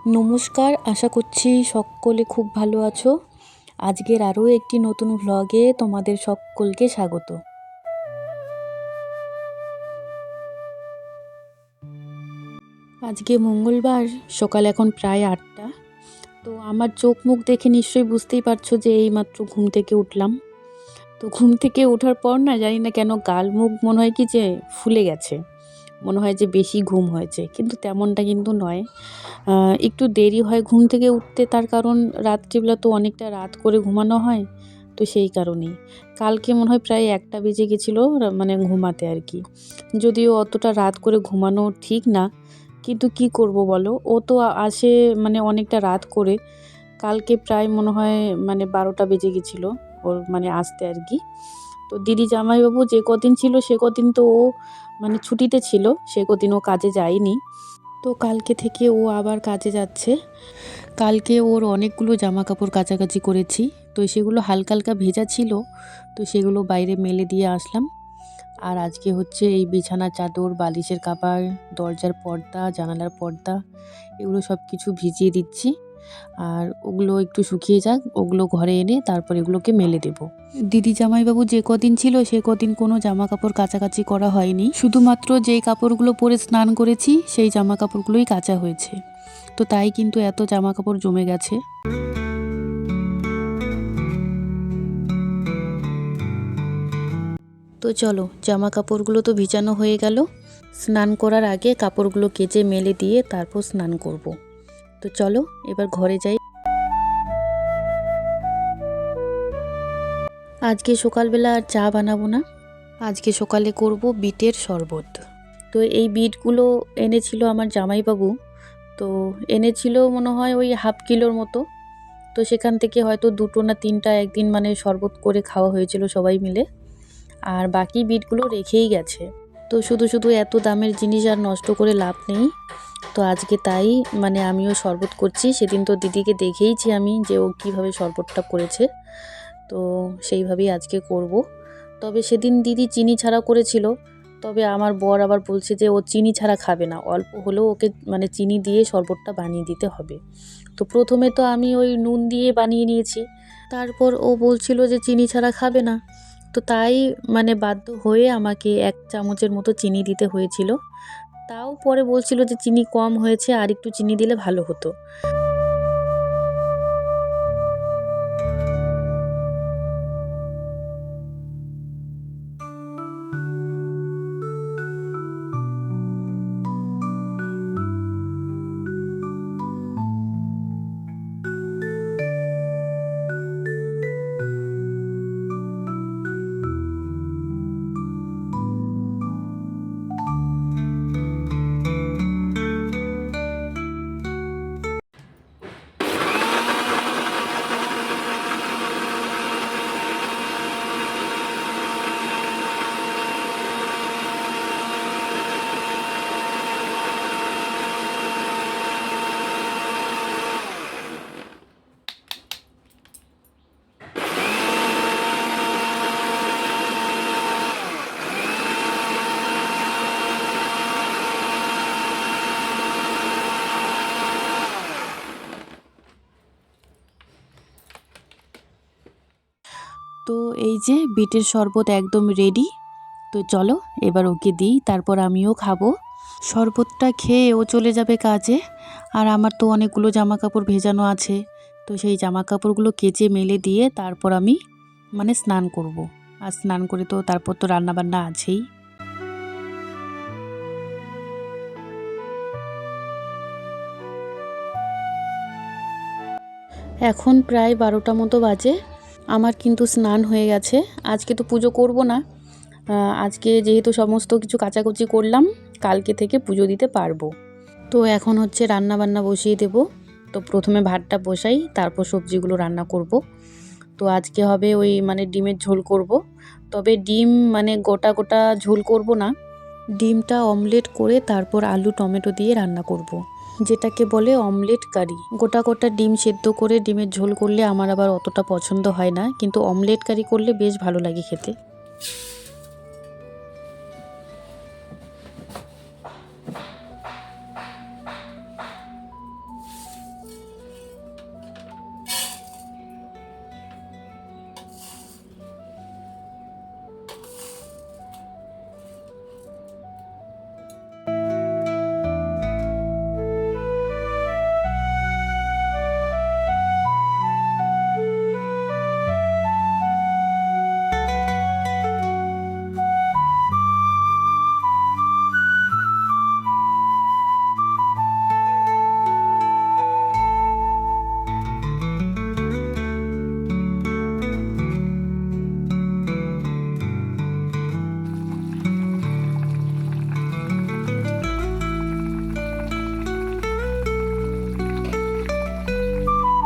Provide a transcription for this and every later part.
নমস্কার, আশা করছি সকলে খুব ভালো আছো। আজকের আরও একটি নতুন ভ্লগে তোমাদের সকলকে স্বাগত। আজকে মঙ্গলবার, সকাল এখন প্রায় 8টা। তো আমার চোখ মুখ দেখে নিশ্চয়ই বুঝতেই পারছো যে এইমাত্র ঘুম থেকে উঠলাম। তো ঘুম থেকে ওঠার পর না জানি না কেন গাল মুখ মনে হয় কি যে ফুলে গেছে, মনে হয় যে বেশি ঘুম হয়েছে, কিন্তু তেমনটা কিন্তু নয়। একটু দেরি হয় ঘুম থেকে উঠতে, তার কারণ রাত্রিবেলা তো অনেকটা রাত করে ঘুমানো হয়, তো সেই কারণেই কালকে মনে হয় প্রায় 1টা বেজে গেছিলো মানে ঘুমাতে আর কি। যদিও অতটা রাত করে ঘুমানো ঠিক না, কিন্তু কি করব বলো, ও তো আসে মানে অনেকটা রাত করে। কালকে প্রায় মনে হয় মানে 12টা বেজে গেছিলো ওর মানে আসতে আর কি। তো দিদি জামাইবাবু যে কদিন ছিল সে কদিন তো ও মানে ছুটিতে ছিল, সে কদিন ও কাজে যায়নি। তো কালকে থেকে ও আবার কাজে যাচ্ছে। কালকে ওর অনেকগুলো জামা কাপড় কাচাকাচি করেছি, তো সেগুলো হালকা হালকা ভেজা ছিল, তো সেগুলো বাইরে মেলে দিয়ে আসলাম। আর আজকে হচ্ছে এই বিছানার চাদর, বালিশের কাভার, দরজার পর্দা, জানালার পর্দা, এগুলো সব কিছু ভিজিয়ে দিচ্ছি। আর ওগুলো একটু শুকিয়ে যাক, ওগুলো ঘরে এনে তারপর এগুলোকে মেলে দেব। দিদি জামাইবাবু যে কদিন ছিল সে কদিন কোনো জামা কাপড় কাচাকাচি করা হয়নি, শুধুমাত্র যেই কাপড়গুলো পরে স্নান করেছি সেই জামা কাপড়গুলোই কাচা হয়েছে। তো তাই কিন্তু এত জামা কাপড় জমে গেছে। তো চলো, জামা কাপড়গুলো তো ভিজানো হয়ে গেল। স্নান করার আগে কাপড়গুলো কেচে মেলে দিয়ে তারপর স্নান করব। তো চলো এবার ঘরে যাই। আজকে সকালবেলা আর চা বানাবো না, আজকে সকালে করব বিটের শরবত। তো এই বিটগুলো এনেছিল আমার জামাইবাবু, তো এনেছিল মনে হয় ওই হাফ কিলোর মতো। তো সেখান থেকে হয়তো 2টো না 3টা একদিন মানে শরবত করে খাওয়া হয়েছিল সবাই মিলে, আর বাকি বিটগুলো রেখেই গেছে। তো শুধু শুধু এত দামের জিনিস আর নষ্ট করে লাভ নেই। তো আজকে তাই মানে আমিও শরবত করছি। সেদিন তো দিদিকে দেখেইছি আমি যে ও কীভাবে শরবতটা করেছে, তো সেইভাবেই আজকে করব। তবে সেদিন দিদি চিনি ছাড়া করেছিল, তবে আমার বর আবার বলছে যে ও চিনি ছাড়া খাবে না, অল্প হলেও ওকে মানে চিনি দিয়ে শরবতটা বানিয়ে দিতে হবে। তো প্রথমে তো আমি ওই নুন দিয়ে বানিয়ে নিয়েছি, তারপর ও বলছিল যে চিনি ছাড়া খাবে না। তো তাই মানে বাধ্য হয়ে আমাকে 1 চামচের মতো চিনি দিতে হয়েছিল। তাও পরে বলছিল যে চিনি কম হয়েছে, আর একটু চিনি দিলে ভালো হতো। তো এই যে বিটের শরবত একদম রেডি। তো চলো এবার ওকে দিই, তারপর আমিও খাবো। শরবতটা খেয়ে ও চলে যাবে কাজে, আর আমার তো অনেকগুলো জামা কাপড় ভেজানো আছে। তো সেই জামা কাপড়গুলো কেচে মেলে দিয়ে তারপর আমি মানে স্নান করব। আর স্নান করে তো তারপর তো রান্নাবান্না আছেই। এখন প্রায় 12টা মতো বাজে। আমার কিন্তু স্নান হয়ে গেছে। আজকে তো পুজো করব না, আজকে যেহেতু সমস্ত কিছু কাচাকুচি করলাম, কালকে থেকে পুজো দিতে পারবো। তো এখন হচ্ছে রান্না বান্না বসিয়ে দেব। তো প্রথমে ভাতটা বসাই, তারপর সবজিগুলো রান্না করব। তো আজকে হবে ওই মানে ডিমের ঝোল করব। তবে ডিম মানে গোটা গোটা ঝোল করব না, ডিমটা অমলেট করে তারপর আলু টমেটো দিয়ে রান্না করব, যেটাকে বলে অমলেট কারি। গোটা গোটা ডিম সেদ্ধ করে ডিমের ঝোল করলে আমার আবার অতটা পছন্দ হয় না, কিন্তু অমলেট কারি করলে বেশ ভালো লাগে খেতে।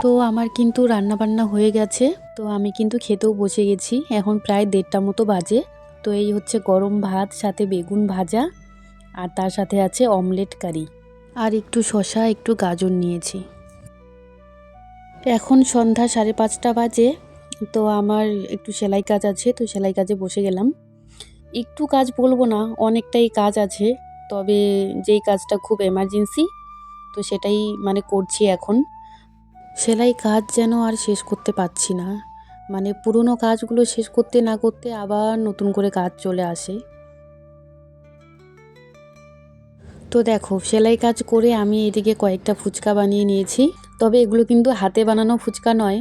তো আমার কিন্তু রান্নাবান্না হয়ে গেছে, তো আমি কিন্তু খেতেও বসে গেছি। এখন প্রায় 1:30 মতো বাজে। তো এই হচ্ছে গরম ভাত, সাথে বেগুন ভাজা, আর তার সাথে আছে অমলেট কারি, আর একটু শসা, একটু গাজর নিয়েছি। এখন সন্ধ্যা 5:30 বাজে। তো আমার একটু সেলাই কাজ আছে, তো সেলাই কাজে বসে গেলাম। একটু কাজ বলবো না, অনেকটাই কাজ আছে, তবে যেই কাজটা খুব এমার্জেন্সি, তো সেটাই মানে করছি এখন। সেলাই কাজ যেন আর শেষ করতে পারছি না, মানে পুরনো কাজগুলো শেষ করতে না করতে আবার নতুন করে কাজ চলে আসে। তো দেখো, সেলাই কাজ করে আমি এদিকে কয়েকটা ফুচকা বানিয়ে নিয়েছি। তবে এগুলো কিন্তু হাতে বানানো ফুচকা নয়,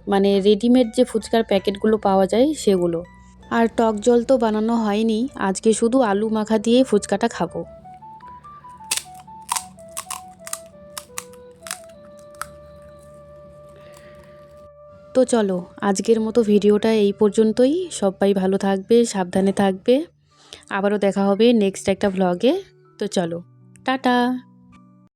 মানে রেডিমেড যে ফুচকার প্যাকেটগুলো পাওয়া যায় সেগুলো। আর টক জল তো বানানো হয়নি, আজকে শুধু আলু মাখা দিয়ে ফুচকাটা খাবো। তো চলো, আজকের মতো ভিডিওটা এই পর্যন্তই। সবাই ভালো থাকবে, সাবধানে থাকবে। আবারও দেখা হবে নেক্সট একটা ভ্লগে। তো চলো, টাটা।